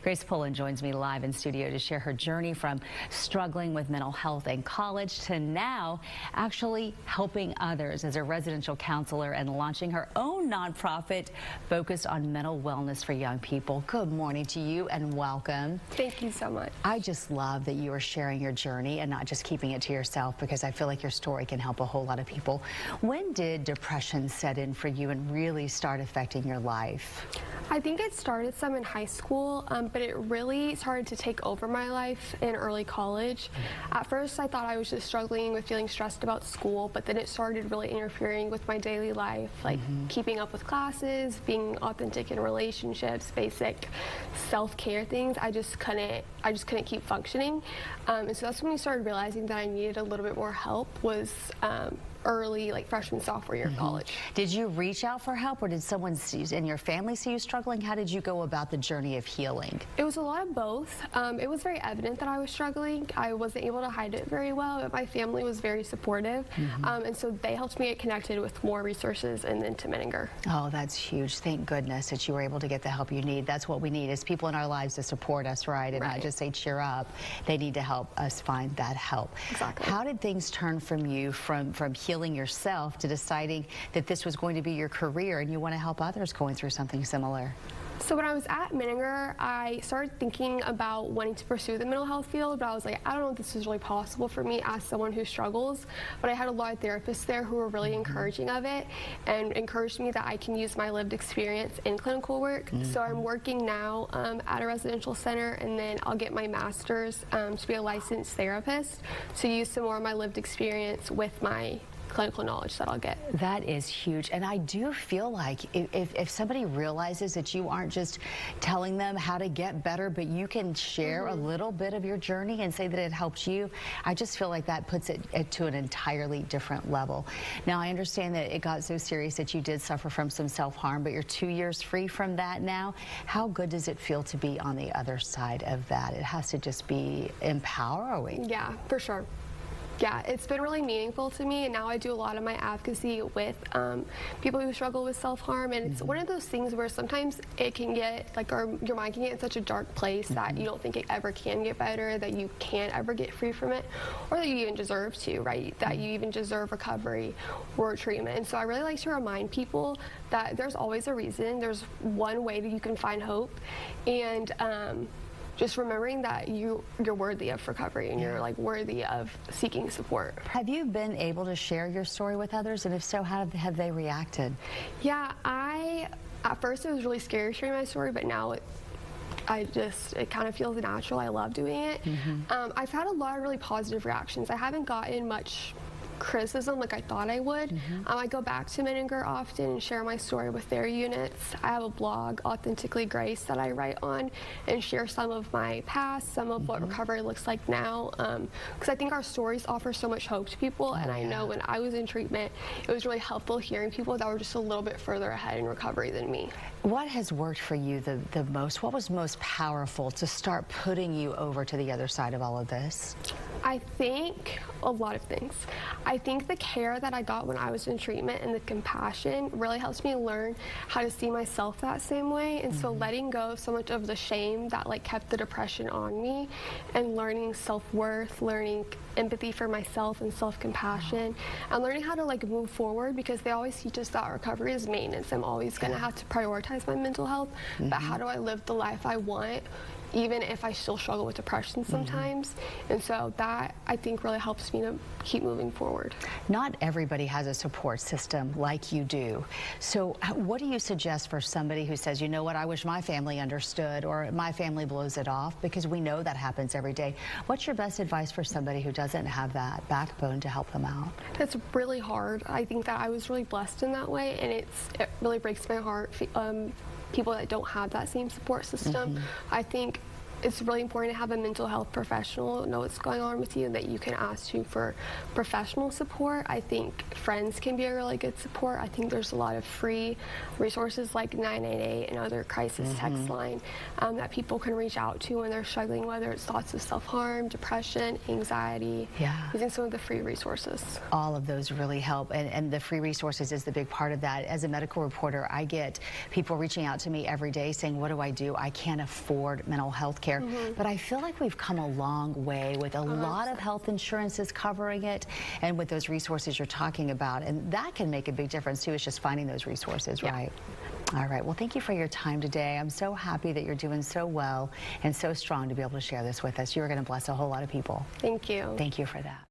Grace Pullin joins me live in studio to share her journey from struggling with mental health in college to now actually helping others as a residential counselor and launching her own nonprofit focused on mental wellness for young people. Good morning to you and welcome. Thank you so much. I just love that you are sharing your journey and not just keeping it to yourself, because I feel like your story can help a whole lot of people. When did depression set in for you and really start affecting your life? I think it started some in high school, but it really started to take over my life in early college. At first, I thought I was just struggling with feeling stressed about school, but then it started really interfering with my daily life, like keeping up with classes, being authentic in relationships, basic self-care things. I just couldn't keep functioning, and so that's when we started realizing that I needed a little bit more help. Was early, like freshman, sophomore year of college. Did you reach out for help, or did someone in your family see you struggling? How did you go about the journey of healing? It was a lot of both. It was very evident that I was struggling. I wasn't able to hide it very well, but my family was very supportive, and so they helped me get connected with more resources and then to Menninger. Oh, that's huge. Thank goodness that you were able to get the help you need. That's what we need, is people in our lives to support us, right? And not just say cheer up. They need to help us find that help. Exactly. How did things turn from you from healing yourself to deciding that this was going to be your career and you want to help others going through something similar? So when I was at Menninger, I started thinking about wanting to pursue the mental health field, but I was like, I don't know if this is really possible for me as someone who struggles. But I had a lot of therapists there who were really encouraging of it and encouraged me that I can use my lived experience in clinical work. So I'm working now at a residential center, and then I'll get my master's to be a licensed therapist, to use some more of my lived experience with my clinical knowledge that I'll get. That is huge. And I do feel like if somebody realizes that you aren't just telling them how to get better, but you can share a little bit of your journey and say that it helps you, I just feel like that puts it to an entirely different level. Now, I understand that it got so serious that you did suffer from some self-harm, but you're 2 years free from that now. How good does it feel to be on the other side of that? It has to just be empowering. Yeah, for sure. Yeah, it's been really meaningful to me, and now I do a lot of my advocacy with people who struggle with self-harm, and it's one of those things where sometimes it can get, like, your mind can get in such a dark place that you don't think it ever can get better, that you can't ever get free from it, or that you even deserve to, right? That you even deserve recovery or treatment. And so I really like to remind people that there's always a reason, there's one way that you can find hope, and just remembering that you're worthy of recovery and you're like worthy of seeking support. Have you been able to share your story with others, and if so, how have they reacted? Yeah, at first it was really scary sharing my story, but now it kind of feels natural. I love doing it. I've had a lot of really positive reactions. I haven't gotten much criticism like I thought I would. I go back to Menninger often and share my story with their units. I have a blog, Authentically Grace, that I write on and share some of my past, some of what recovery looks like now, because I think our stories offer so much hope to people, and I know when I was in treatment, it was really helpful hearing people that were just a little bit further ahead in recovery than me. What has worked for you the most? What was most powerful to start putting you over to the other side of all of this? I think a lot of things. I think the care that I got when I was in treatment and the compassion really helps me learn how to see myself that same way, and so letting go of so much of the shame that kept the depression on me, and learning self-worth, learning empathy for myself and self-compassion, and learning how to move forward, because they always teach us that recovery is maintenance. I'm always going to have to prioritize my mental health, but how do I live the life I want, even if I still struggle with depression sometimes? And so that, I think, really helps me to keep moving forward. Not everybody has a support system like you do. So what do you suggest for somebody who says, you know what, I wish my family understood, or my family blows it off? Because we know that happens every day. What's your best advice for somebody who doesn't have that backbone to help them out? That's really hard. I think that I was really blessed in that way, and it really breaks my heart. People that don't have that same support system. I think it's really important to have a mental health professional know what's going on with you, that you can ask to for professional support. I think friends can be a really good support. I think there's a lot of free resources like 988 and other crisis text line that people can reach out to when they're struggling, whether it's thoughts of self-harm, depression, anxiety, using some of the free resources. All of those really help, and the free resources is the big part of that. As a medical reporter, I get people reaching out to me every day saying, what do I do? I can't afford mental health care. But I feel like we've come a long way with a lot of health insurances covering it, and with those resources you're talking about, and that can make a big difference too. It's just finding those resources, right? All right, well, thank you for your time today. I'm so happy that you're doing so well and so strong to be able to share this with us. You're going to bless a whole lot of people. Thank you. Thank you for that.